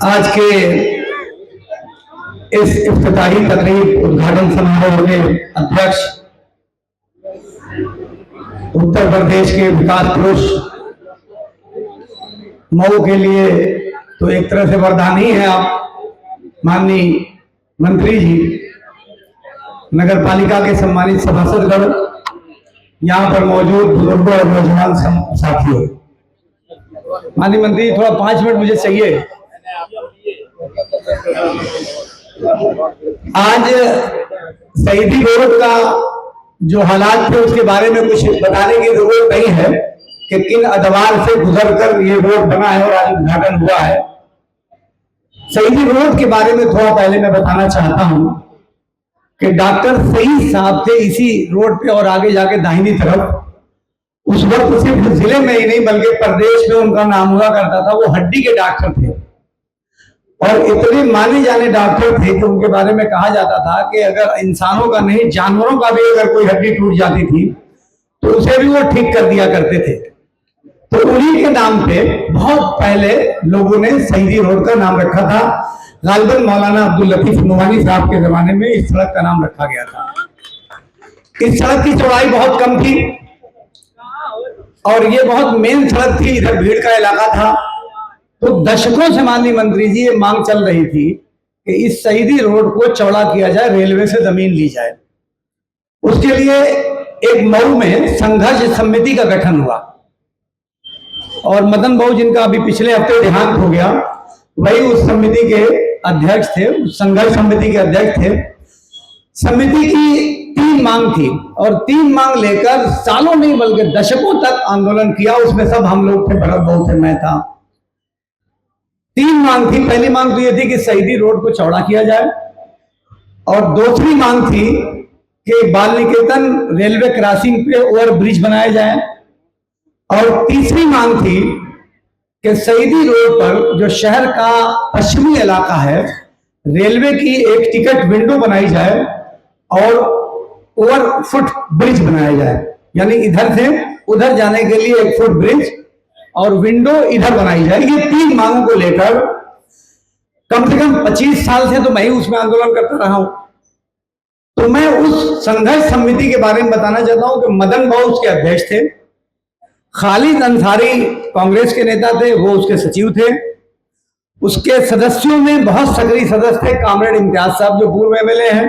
आज के इस इफ्तिताही तकरीब उद्घाटन समारोह के अध्यक्ष उत्तर प्रदेश के विकास पुरुष मऊ के लिए तो एक तरह से वरदान ही है आप माननीय मंत्री जी, नगर पालिका के सम्मानित सभासदगण, यहाँ पर मौजूद बुजुर्गों और नौजवान साथियों। माननीय मंत्री थोड़ा 5 मिनट मुझे चाहिए। आज शहीदी रोड का जो हालात थे उसके बारे में कुछ बताने की जरूरत नहीं है कि किन अदवार से गुजरकर ये रोड बना है और आज उद्घाटन हुआ है। शहीदी रोड के बारे में थोड़ा पहले मैं बताना चाहता हूं कि डॉक्टर सईद साहब थे इसी रोड पे और आगे जाके दाहिनी तरफ। उस वक्त सिर्फ जिले में ही नहीं बल्कि प्रदेश में उनका नाम हुआ करता था। वो हड्डी के डॉक्टर थे और इतने माने जाने डॉक्टर थे कि उनके बारे में कहा जाता था कि अगर इंसानों का नहीं जानवरों का भी अगर कोई हड्डी टूट जाती थी तो उसे भी वो ठीक कर दिया करते थे। तो उन्हीं के नाम पे बहुत पहले लोगों ने शहीदी रोड का नाम रखा था। गालिबन मौलाना अब्दुल लतीफ नुमानी साहब के जमाने में इस सड़क का नाम रखा गया था। इस सड़क की चौड़ाई बहुत कम थी और ये बहुत मेन सड़क थी, इधर भीड़ का इलाका था। तो दशकों से माननीय मंत्री जी ये मांग चल रही थी कि इस शहीदी रोड को चौड़ा किया जाए, रेलवे से जमीन ली जाए। उसके लिए एक मऊ में संघर्ष समिति का गठन हुआ और मदन बाबू जिनका अभी पिछले हफ्ते देहांत हो गया, वही उस समिति के अध्यक्ष थे, उस संघर्ष समिति के अध्यक्ष थे। समिति की 3 मांग थी और 3 मांग लेकर सालों नहीं बल्कि दशकों तक आंदोलन किया। उसमें सब हम लोग थे, भरत बाबू थे, मैं था। 3 मांग थी। पहली मांग तो यह थी कि शहीदी रोड को चौड़ा किया जाए और दूसरी मांग थी कि बाल निकेतन रेलवे क्रॉसिंग पे ओवर ब्रिज बनाया जाए और तीसरी मांग थी कि शहीदी रोड पर जो शहर का पश्चिमी इलाका है रेलवे की एक टिकट विंडो बनाई जाए और ओवर फुट ब्रिज बनाया जाए, यानी इधर से उधर जाने के लिए 1 फुट ब्रिज और विंडो इधर बनाई जाए। ये 3 मांगों को लेकर कम से कम 25 साल से तो मैं ही उसमें आंदोलन करता रहा हूं। तो मैं उस संघर्ष समिति के बारे में बताना चाहता हूं कि मदन बाबू उसके अध्यक्ष थे, खालिद अंसारी कांग्रेस के नेता थे, वो उसके सचिव थे। उसके सदस्यों में बहुत सक्रिय सदस्य थे कामरेड इम्तियाज साहब जो पूर्व एमएलए हैं,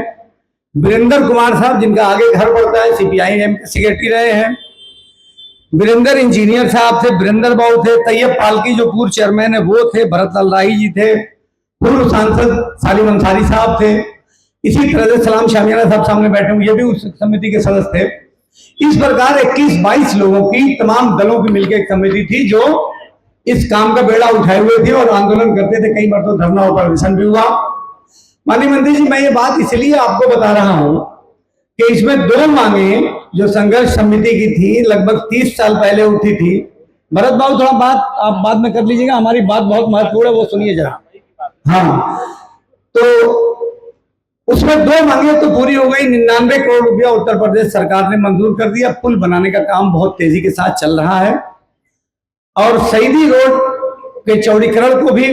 वीरेंद्र कुमार साहब जिनका आगे घर पड़ता है, सीपीआईएम के सेक्रेटरी रहे हैं, वीरेंद्र इंजीनियर साहब थे, वीरेंद्र बाबू थे, तैयब पालकी जो पूर्व चेयरमैन है वो थे, भरत लाल राही जी थे, पूर्व सांसद सालिम अंसारी साहब थे, इसी तरह से सलाम शामियाना साहब सामने बैठे हुए, ये भी उस समिति के सदस्य थे। इस प्रकार 21-22 लोगों की तमाम दलों की मिलकर एक समिति थी जो इस काम का बेड़ा उठाए हुए थे और आंदोलन करते थे। कई बार तो धरना और प्रदर्शन भी हुआ। माननीय मंत्री जी, मैं ये बात इसलिए आपको बता रहा हूं कि इसमें 2 मांगे जो संघर्ष समिति की थी लगभग 30 साल पहले उठी थी। भरत बाबू थोड़ा बात आप बाद में कर लीजिएगा, हमारी बात बहुत महत्वपूर्ण है, वो सुनिए जरा। हाँ, तो उसमें 2 मांगे तो पूरी हो गई। 99 करोड़ रुपया उत्तर प्रदेश सरकार ने मंजूर कर दिया। पुल बनाने का काम बहुत तेजी के साथ चल रहा है और शहीदी रोड के चौड़ीकरण को भी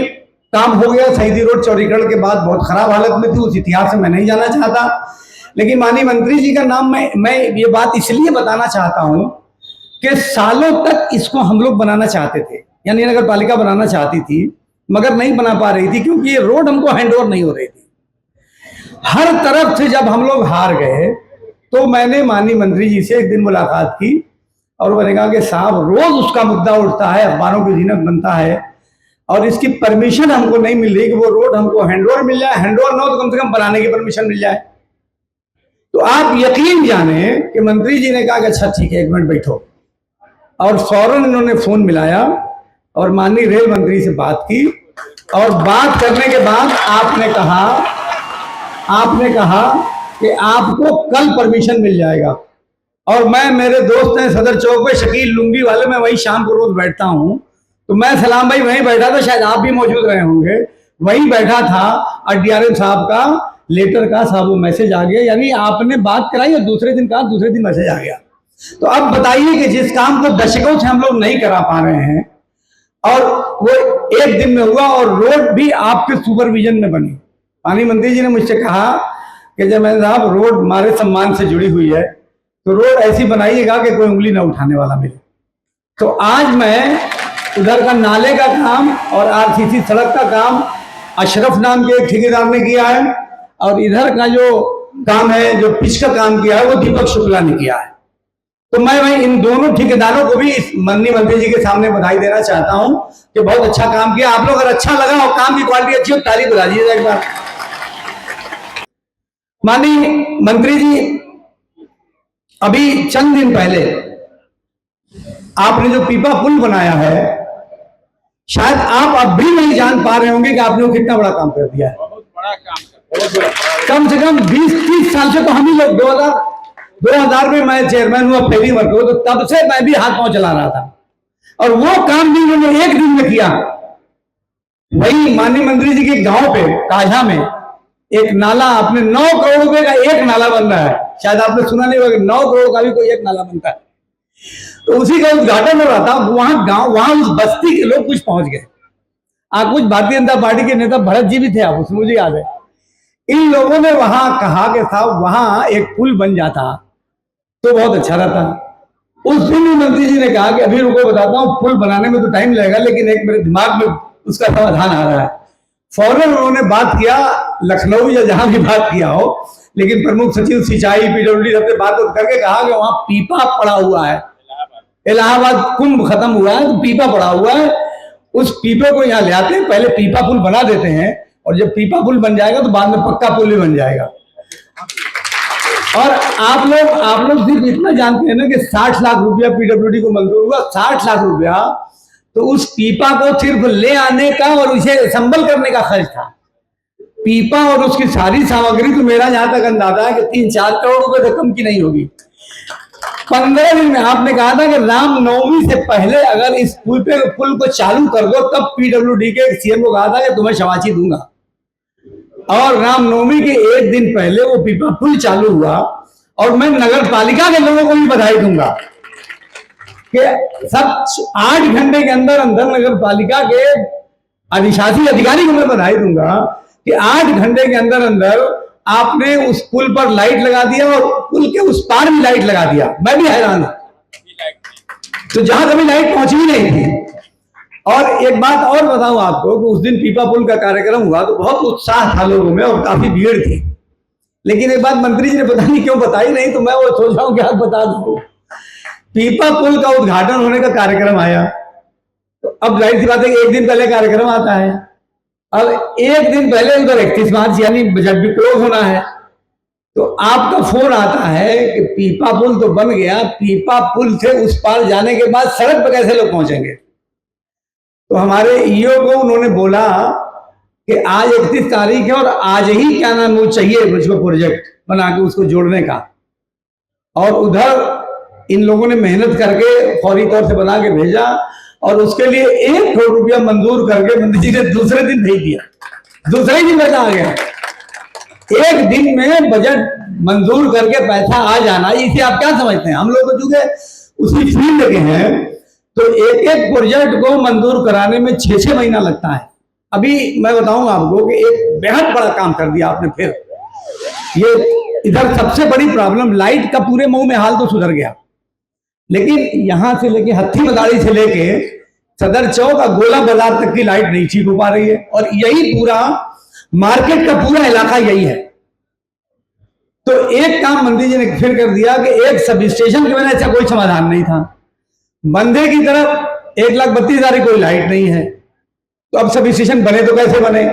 काम हो गया। शहीदी रोड चौड़ीकरण के बाद बहुत खराब हालत में थी, उस इतिहास में मैं नहीं जाना चाहता, लेकिन माननीय मंत्री जी का नाम मैं ये बात इसलिए बताना चाहता हूं कि सालों तक इसको हम लोग बनाना चाहते थे, यानी नगर पालिका बनाना चाहती थी मगर नहीं बना पा रही थी क्योंकि ये रोड हमको हैंडओवर नहीं हो रही थी। हर तरफ से जब हम लोग हार गए तो मैंने माननीय मंत्री जी से एक दिन मुलाकात की और मैंने कहा कि साहब रोज उसका मुद्दा उठता है, अखबारों की जीनत बनता है और इसकी परमिशन हमको नहीं मिल रही कि वो रोड हमको हैंडओवर मिल जाए। हैंडओवर ना हो तो कम से कम बनाने की परमिशन मिल जाए। तो आप यकीन जाने कि मंत्री जी ने कहा कि अच्छा ठीक है 1 मिनट बैठो, और फौरन इन्होंने फोन मिलाया और माननीय रेल मंत्री से बात की और बात करने के बाद आपने कहा कि आपको कल परमिशन मिल जाएगा। और मैं, मेरे दोस्त हैं सदर चौक पे शकील लुंगी वाले, मैं वही शाम को रोज बैठता हूं, तो मैं सलाम भाई वहीं बैठा था, शायद आप भी मौजूद रहे होंगे, वहीं बैठा था और डीआरएम साहब का लेटर का साहब वो मैसेज आ गया, यानी आपने बात कराई और दूसरे दिन कहा, दूसरे दिन मैसेज आ गया। तो अब बताइए कि जिस काम को दशकों से हम लोग नहीं करा पा रहे हैं और वो एक दिन में हुआ और रोड भी आपके सुपरविजन में बनी। पानी मंत्री जी ने मुझसे कहा कि जब मैंने साहब रोड हमारे सम्मान से जुड़ी हुई है तो रोड ऐसी बनाइएगा कि कोई उंगली ना उठाने वाला मिले। तो आज मैं उधर का नाले का काम और आरसीसी सड़क का काम अशरफ नाम के एक ठेकेदार ने किया है, और इधर का जो काम है, जो पिच का काम किया है, वो दीपक शुक्ला ने किया है। तो मैं इन दोनों ठेकेदारों को भी इस माननीय मंत्री जी के सामने बधाई देना चाहता हूं कि बहुत अच्छा काम किया। आप लोग अगर अच्छा लगा और काम की क्वालिटी अच्छी हो ताली बजा दीजिएगा एक बार। माननीय मंत्री जी, अभी चंद दिन पहले आपने जो पीपा पुल बनाया है, शायद आप अब भी नहीं जान पा रहे होंगे कि आपने वो कितना बड़ा काम कर दिया है। बहुत बड़ा काम, कम से कम 20-30 साल से तो हम ही लोग 2000 में मैं चेयरमैन हुआ पहली बार, तो तब से मैं भी हाथ पांव चला रहा था, और वो काम भी उन्होंने एक दिन में किया। वही माननीय मंत्री जी के गांव पे काझा में एक नाला, आपने 9 करोड़ रुपए का एक नाला बन रहा है, शायद आपने सुना नहीं होगा, 9 करोड़ का भी कोई एक नाला बनता है। तो उसी का उद्घाटन हो रहा था, वहां उस बस्ती के लोग कुछ पहुंच गए। कुछ भारतीय जनता पार्टी के नेता भरत जी भी थे, आप उसमें मुझे याद है। इन लोगों ने वहां कहा कि साहब वहां एक पुल बन जाता तो बहुत अच्छा रहता। उस दिन मंत्री जी ने कहा कि अभी रुको बताता हूँ, पुल बनाने में तो टाइम लगेगा, लेकिन एक मेरे दिमाग में उसका समाधान आ रहा है। फौरन उन्होंने बात किया, लखनऊ या जहां भी बात किया हो, लेकिन प्रमुख सचिव सिंचाई पीडब्ल्यूडी सबसे बात करके कहा कि वहां पीपा पड़ा हुआ है, इलाहाबाद कुंभ खत्म हुआ है तो पीपा पड़ा हुआ है, उस पीपे को यहाँ ले आते हैं, पहले पीपा पुल बना देते हैं, और जब पीपा पुल बन जाएगा तो बाद में पक्का पुल भी बन जाएगा। और आप लोग सिर्फ इतना जानते हैं ना कि 60 लाख रुपया पीडब्ल्यूडी को मंजूर हुआ। 60 लाख रुपया तो उस पीपा को सिर्फ ले आने का और उसे असेंबल करने का खर्च था। पीपा और उसकी सारी सामग्री तो मेरा जहां तक अंदाजा है कि 3-4 करोड़ रुपए से कम की नहीं होगी। 15 दिन में आपने कहा था कि रामनवमी से पहले अगर इस पुल को चालू कर दो, तब पीडब्ल्यूडी के सीएम को कहा था कि तुम्हें शाबाशी दूंगा, और रामनवमी के एक दिन पहले वो पीपा पुल चालू हुआ। और मैं नगर पालिका के लोगों को भी बधाई दूंगा कि सब 8 घंटे के अंदर अंदर नगर पालिका के अधिशासी अधिकारी को मैं बधाई दूंगा कि 8 घंटे के अंदर अंदर आपने उस पुल पर लाइट लगा दिया और पुल के उस पार भी लाइट लगा दिया। मैं भी हैरान हूं, तो जहां कभी लाइट पहुंची ही नहीं थी। और एक बात और बताऊं आपको कि उस दिन पीपा पुल का कार्यक्रम हुआ तो बहुत उत्साह था लोगों में और काफी भीड़ थी, लेकिन एक बात मंत्री जी ने पता नहीं क्यों बताई नहीं, तो मैं वो सोच रहा हूं कि आप बता दो। पीपा पुल का उद्घाटन होने का कार्यक्रम आया, तो अब जाहिर सी बात है एक दिन पहले कार्यक्रम आता है। अब एक दिन पहले उधर 31 मार्च यानी बजट भी क्लोज होना है, तो आपका फोन आता है कि पीपा पुल तो बन गया, पीपा पुल से उस पार जाने के बाद सड़क पर कैसे लोग पहुंचेंगे। तो हमारे ईओ को उन्होंने बोला कि आज 31 तारीख है और आज ही क्या नाम वो चाहिए मुझको प्रोजेक्ट बना के उसको जोड़ने का, और उधर इन लोगों ने मेहनत करके फौरी तौर से बना के भेजा, और उसके लिए 1 करोड़ रुपया मंजूर करके मंत्री जी ने दूसरे दिन भेज दिया। दूसरे दिन पैसा आ गया। एक दिन में बजट मंजूर करके पैसा आ जाना, इसे आप क्या समझते हैं? हम लोग तो चूंकि उसी फील्ड के हैं, तो एक एक प्रोजेक्ट को मंजूर कराने में 6-6 महीना लगता है। अभी मैं बताऊंगा आपको कि एक बेहद बड़ा काम कर दिया आपने फिर। ये इधर सबसे बड़ी प्रॉब्लम लाइट का पूरे मऊ में हाल तो सुधर गया, लेकिन यहां से लेके हत्थी मदारी से लेके सदर चौक का गोला बाजार तक की लाइट नहीं ठीक हो पा रही है, और यही पूरा मार्केट का पूरा इलाका यही है। तो एक काम मंत्री जी ने फिर कर दिया कि एक सब स्टेशन के बिना ऐसा कोई समाधान नहीं था। बंदे की तरफ 1,32,000 की कोई लाइट नहीं है, तो अब सब स्टेशन बने तो कैसे बने?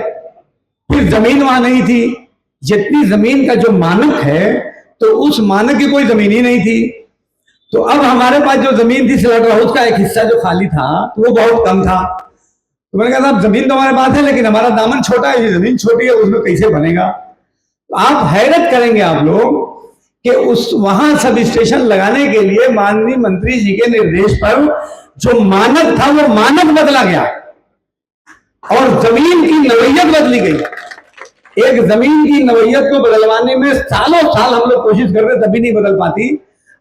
फिर जमीन वहां नहीं थी, जितनी जमीन का जो मानक है तो उस मानक की कोई जमीन ही नहीं थी। तो अब हमारे पास जो जमीन थी स्लटर हाउस का एक हिस्सा जो खाली था तो वो बहुत कम था। तो मैंने कहा साहब जमीन तो हमारे पास है, लेकिन हमारा दामन छोटा है, ये जमीन छोटी है, उसमें कैसे बनेगा? तो आप हैरत करेंगे आप लोग कि उस वहां सब स्टेशन लगाने के लिए माननीय मंत्री जी के निर्देश पर जो मानक था वो मानक बदला गया और जमीन की नवैयत बदली गई। एक जमीन की नवैयत को बदलवाने में सालों साल हम लोग कोशिश कर रहे, तभी नहीं बदल पाती,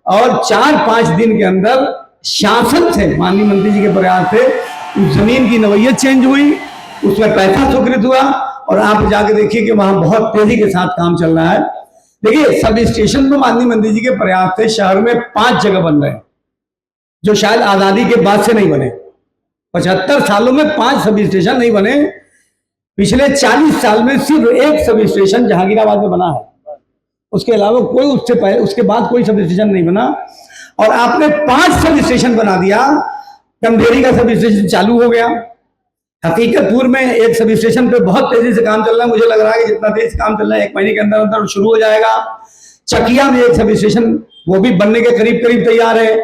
और 4-5 दिन के अंदर शासन से माननीय मंत्री जी के प्रयास से उस जमीन की नवैयत चेंज हुई, उसमें पैसा स्वीकृत हुआ और आप जाके देखिए कि वहां बहुत तेजी के साथ काम चल रहा है। देखिए सब स्टेशन तो माननीय मंत्री जी के प्रयास से शहर में 5 जगह बन रहे हैं, जो शायद आजादी के बाद से नहीं बने। 75 सालों में 5 सब स्टेशन नहीं बने। पिछले 40 साल में सिर्फ एक सब स्टेशन जहांगीराबाद में बना है, उसके अलावा कोई उससे पहले उसके बाद कोई सब स्टेशन नहीं बना। और आपने 5 सब स्टेशन बना दिया। कंधेरी का सब स्टेशन चालू हो गया, हकीकतपुर में एक सब स्टेशन पे बहुत तेजी से काम चल रहा है, मुझे लग रहा है कि जितना तेज काम चल रहा है 1 महीने के अंदर अंदर शुरू हो जाएगा। चकिया में एक सब स्टेशन वो भी बनने के करीब करीब तैयार है।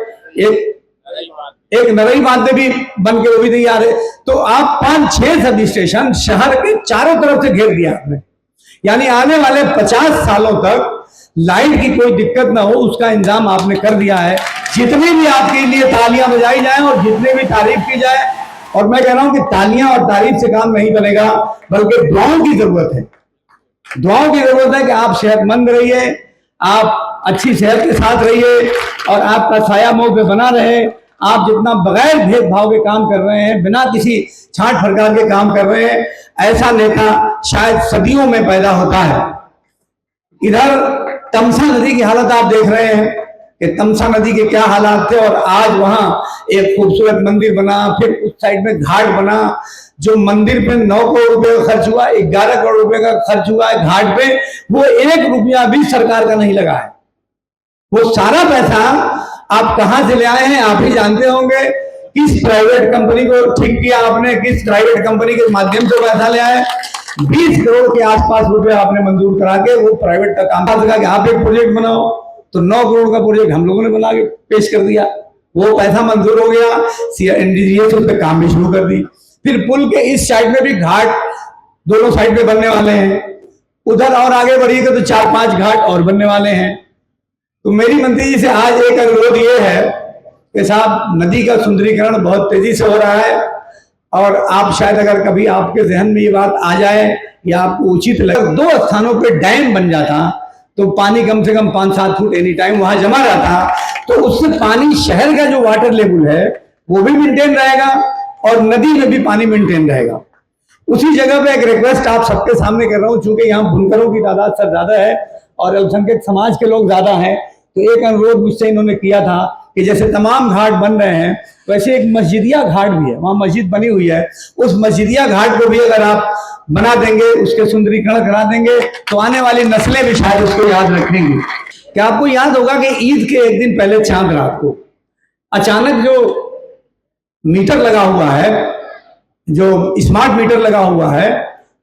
एक नरई बांध में भी बन के वो भी तैयार है। तो आप 5-6 सब स्टेशन शहर के चारों तरफ से घेर दिया आपने, यानी आने वाले 50 सालों तक लाइट की कोई दिक्कत ना हो उसका इंतजाम आपने कर दिया है। जितनी भी आपके लिए तालियां बजाई जाए और जितने भी तारीफ की जाए, और मैं कह रहा हूं कि तालियां और तारीफ से काम नहीं बनेगा, बल्कि दुआओं की जरूरत है। दुआओं की जरूरत है कि आप सेहतमंद रहिए, आप अच्छी सेहत के साथ रहिए और आपका साया मुंह पे बना रहे। आप जितना बगैर भेदभाव के काम कर रहे हैं, बिना किसी छांट फटकार के काम कर रहे हैं, ऐसा नेता शायद सदियों में पैदा होता है। इधर तमसा नदी की हालत आप देख रहे हैं कि तमसा नदी के क्या हालात थे, और आज वहां एक खूबसूरत मंदिर बना, फिर उस साइड में घाट बना। जो मंदिर पे 9 करोड़ रुपए का खर्च हुआ, 11 करोड़ रुपए का खर्च हुआ है घाट पे, वो 1 रुपया भी सरकार का नहीं लगा है। वो सारा पैसा आप कहां से ले आए हैं आप ही जानते होंगे। किस प्राइवेट कंपनी को ठीक किया आपने, किस प्राइवेट कंपनी के माध्यम से पैसा ले आए। 20 करोड़ के आसपास रुपए आपने मंजूर करा के वो प्राइवेट का काम लगा कि आप एक प्रोजेक्ट बनाओ, तो 9 करोड़ का प्रोजेक्ट हम लोगों ने बना के पेश कर दिया। वो पैसा मंजूर हो गया, एनडीडीए उस पर काम भी शुरू कर दी। फिर पुल के इस साइड में भी घाट दोनों साइड में बनने वाले हैं, उधर और आगे बढ़िएगा तो 4-5 घाट और बनने वाले हैं। तो मेरी मंत्री जी से आज एक अनुरोध ये है कि साहब नदी का सुंदरीकरण बहुत तेजी से हो रहा है, और आप शायद अगर कभी आपके जहन में ये बात आ जाए या आपको उचित लगे, 2 स्थानों पे डैम बन जाता तो पानी कम से कम 5-7 फुट एनी टाइम वहां जमा रहता, तो उससे पानी शहर का जो वाटर लेवल है वो भी मेंटेन रहेगा और नदी में भी पानी मेंटेन रहेगा। उसी जगह पे एक रिक्वेस्ट आप सबके सामने कर रहा हूं, चूंकि यहाँ बुनकरों की तादाद सब ज्यादा है और अल्पसंख्यक समाज के लोग ज्यादा हैं, तो एक अनुरोध मुझसे इन्होंने किया था कि जैसे तमाम घाट बन रहे हैं वैसे एक मस्जिदिया घाट भी है, वहां मस्जिद बनी हुई है, उस मस्जिदिया घाट को भी अगर आप बना देंगे, उसके सुंदरीकरण करा देंगे, तो आने वाली नस्लें भी शायद उसको याद रखेंगी। क्या आपको याद होगा कि ईद के एक दिन पहले चांद रात को अचानक जो मीटर लगा हुआ है, जो स्मार्ट मीटर लगा हुआ है,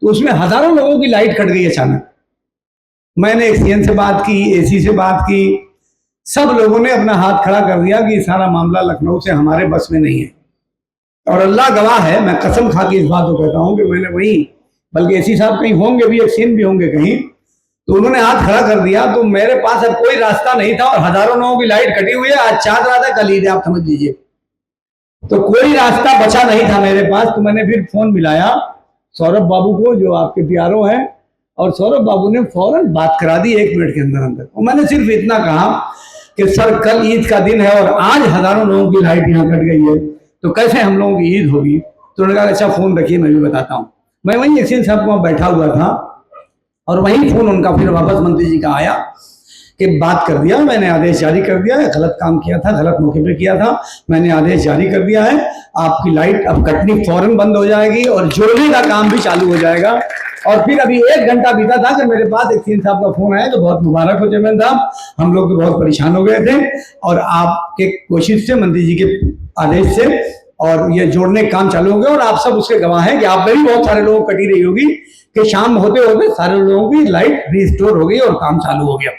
तो उसमें हजारों लोगों की लाइट कट गई अचानक। मैंने एक्सीएन से बात की, एसी से बात की, सब लोगों ने अपना हाथ खड़ा कर दिया कि सारा मामला लखनऊ से हमारे बस में नहीं है। और अल्लाह गवाह है, मैं कसम खा के इस बात को कहता हूं कि मैंने वही, बल्कि एसी साहब कहीं होंगे भी, एक्सीएन भी होंगे कहीं, तो उन्होंने हाथ खड़ा कर दिया। तो मेरे पास अब कोई रास्ता नहीं था और हजारों लोगों की लाइट कटी हुई है। आज चांद रात है, कल ईद है, आप समझ लीजिए, तो कोई रास्ता बचा नहीं था मेरे पास। तो मैंने फिर फोन मिलाया सौरभ बाबू को, जो आपके प्यारो हैं, और सौरभ बाबू ने फौरन बात करा दी 1 मिनट के अंदर अंदर। और मैंने सिर्फ इतना कहा कि सर कल ईद का दिन है और आज हजारों लोगों की लाइट यहाँ कट गई है, तो कैसे हम लोगों की ईद होगी। तो उन्होंने कहा अच्छा फोन रखिए, मैं भी बताता हूँ। मैं वहीं एक्सीएन साहब को बैठा हुआ था और वहीं फोन उनका फिर वापस मंत्री जी का आया कि बात कर दिया, मैंने आदेश जारी कर दिया है, गलत काम किया था, गलत मौके पे किया था, मैंने आदेश जारी कर दिया है, आपकी लाइट अब कटनी फौरन बंद हो जाएगी और जोड़ने का काम भी चालू हो जाएगा। और फिर अभी 1 घंटा बीता था कि मेरे पास एक्सीएन साहब का फोन आया, तो बहुत मुबारक हो चेयरमैन साहब, हम लोग तो बहुत परेशान हो गए थे, और आपके कोशिश से, मंत्री जी के आदेश से, और ये जोड़ने का काम चालू हो गया। और आप सब उसके गवाह हैं कि आप में भी बहुत सारे लोगों को कटी रही होगी कि शाम होते होते सारे लोगों की लाइट रिस्टोर हो गई और काम चालू हो गया।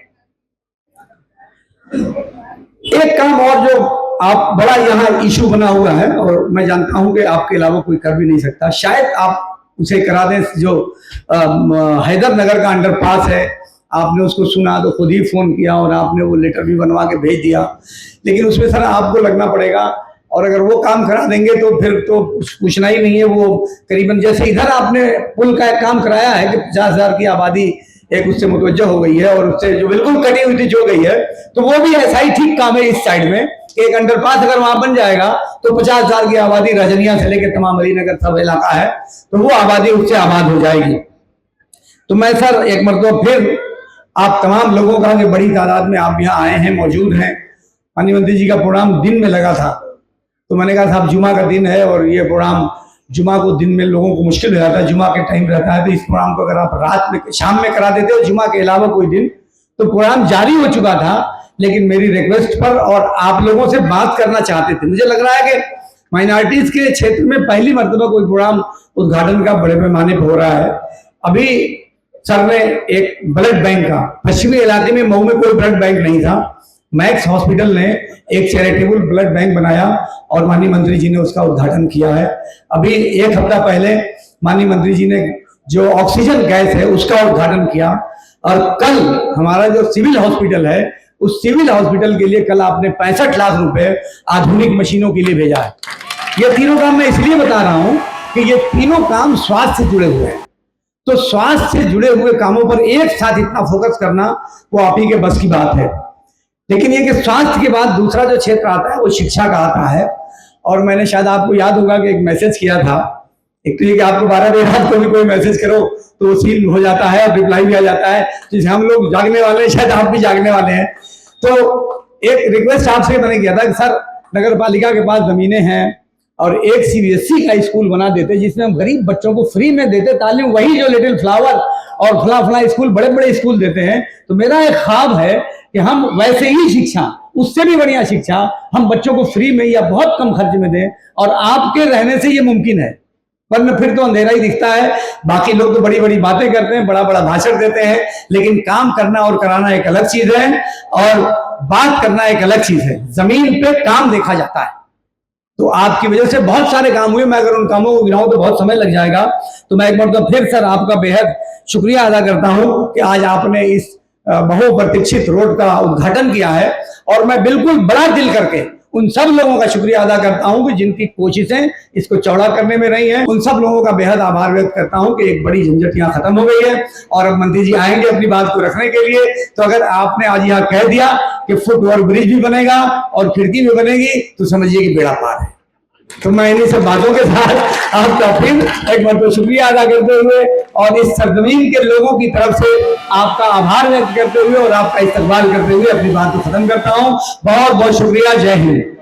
एक काम और जो आप बड़ा यहाँ इशू बना हुआ है, और मैं जानता हूं कि आपके अलावा कोई कर भी नहीं सकता, शायद आप उसे करा दें, जो हैदर नगर का अंडरपास है, आपने उसको सुना तो खुद ही फोन किया और आपने वो लेटर भी बनवा के भेज दिया, लेकिन उसमें सर आपको लगना पड़ेगा, और अगर वो काम करा देंगे तो फिर तो पूछना ही नहीं है। वो करीबन जैसे इधर आपने पुल का एक काम कराया है कि 50,000 की आबादी एक उससे मुतवज्जह हो गई है और उससे जो बिल्कुल कटी हुई थी जो गई है, तो वो भी ऐसा ही ठीक काम है इस साइड में एक अंडरपास अगर वहां बन जाएगा तो 50,000 की आबादी रजनिया से लेकर तमाम अलीनगर सब इलाका है, तो वो आबादी उससे आबाद हो जाएगी। तो मैं सर एक मरतबा फिर आप तमाम लोगों का, जो बड़ी तादाद में आप यहाँ आए हैं, मौजूद हैं, माननीय मंत्री जी का प्रोग्राम दिन में लगा था, तो मैंने कहा साहब जुमा का दिन है और ये प्रोग्राम जुमा को दिन में लोगों को मुश्किल हो जाता है, जुमा के टाइम रहता है, तो इस प्रोग्राम को अगर आप रात में शाम में करा देते हो जुमा के अलावा कोई दिन, तो प्रोग्राम जारी हो चुका था। लेकिन मेरी रिक्वेस्ट पर और आप लोगों से बात करना चाहते थे, मुझे लग रहा है कि माइनॉरिटीज के क्षेत्र में पहली मर्तबा कोई प्रोग्राम उद्घाटन का बड़े पैमाने पर हो रहा है। अभी सर ने एक ब्लड बैंक का, पश्चिमी इलाके में मऊ में कोई ब्लड बैंक नहीं था, मैक्स हॉस्पिटल ने एक चैरिटेबल ब्लड बैंक बनाया और माननीय मंत्री जी ने उसका उद्घाटन किया है। अभी एक हफ्ता पहले माननीय मंत्री जी ने जो ऑक्सीजन गैस है उसका उद्घाटन किया, और कल हमारा जो सिविल हॉस्पिटल है उस सिविल हॉस्पिटल के लिए कल आपने 65 लाख रुपए आधुनिक मशीनों के लिए भेजा है। ये तीनों काम मैं इसलिए बता रहा हूं कि ये तीनों काम स्वास्थ्य से जुड़े हुए हैं, तो स्वास्थ्य से जुड़े हुए कामों पर एक साथ इतना फोकस करना वो आप ही के बस की बात है। लेकिन ये कि स्वास्थ्य के बाद दूसरा जो क्षेत्र आता है वो शिक्षा का आता है, और मैंने शायद आपको याद होगा कि एक मैसेज किया था, एक तो ये कि आपको 12 बजे रात को भी कोई मैसेज करो तो वो सील हो जाता है और रिप्लाई भी आ जाता है, जिसे हम लोग जागने वाले हैं, शायद आप भी जागने वाले हैं। तो एक रिक्वेस्ट आपसे मैंने किया था कि सर नगर पालिका के पास जमीनें हैं और एक CBSE का स्कूल बना देते जिसमें हम गरीब बच्चों को फ्री में देते तालीम, वही जो लिटिल फ्लावर और फला स्कूल, बड़े बड़े स्कूल देते हैं। तो मेरा एक ख्वाब है कि हम वैसे ही शिक्षा, उससे भी बढ़िया शिक्षा हम बच्चों को फ्री में या बहुत कम खर्च में दें, और आपके रहने से ये मुमकिन है, वरना फिर तो अंधेरा ही दिखता है। बाकी लोग तो बड़ी बड़ी बातें करते हैं, बड़ा बड़ा भाषण देते हैं, लेकिन काम करना और कराना एक अलग चीज है और बात करना एक अलग चीज है। जमीन पे काम देखा जाता है, तो आपकी वजह से बहुत सारे काम हुए। मैं अगर उन कामों को गिनाऊं तो बहुत समय लग जाएगा। तो मैं एक बार तो फिर सर आपका बेहद शुक्रिया अदा करता हूं कि आज आपने इस बहुप्रतीक्षित रोड का उद्घाटन किया है, और मैं बिल्कुल बड़ा दिल करके उन सब लोगों का शुक्रिया अदा करता हूं कि जिनकी कोशिशें इसको चौड़ा करने में रही हैं। उन सब लोगों का बेहद आभार व्यक्त करता हूं कि एक बड़ी झंझट यहाँ खत्म हो गई है और अब मंत्री जी आएंगे अपनी बात को रखने के लिए। तो अगर आपने आज यहाँ कह दिया कि फुट ओवर ब्रिज भी बनेगा और खिड़की भी बनेगी तो समझिए कि बेड़ा पार है। तो मैं इन्हीं सब बातों के साथ आपका फिर एक बार तो शुक्रिया अदा करते हुए और इस सरजमीन के लोगों की तरफ से आपका आभार व्यक्त करते हुए और आपका इस्तकबाल करते हुए अपनी बात को खत्म करता हूं। बहुत बहुत शुक्रिया। जय हिंद।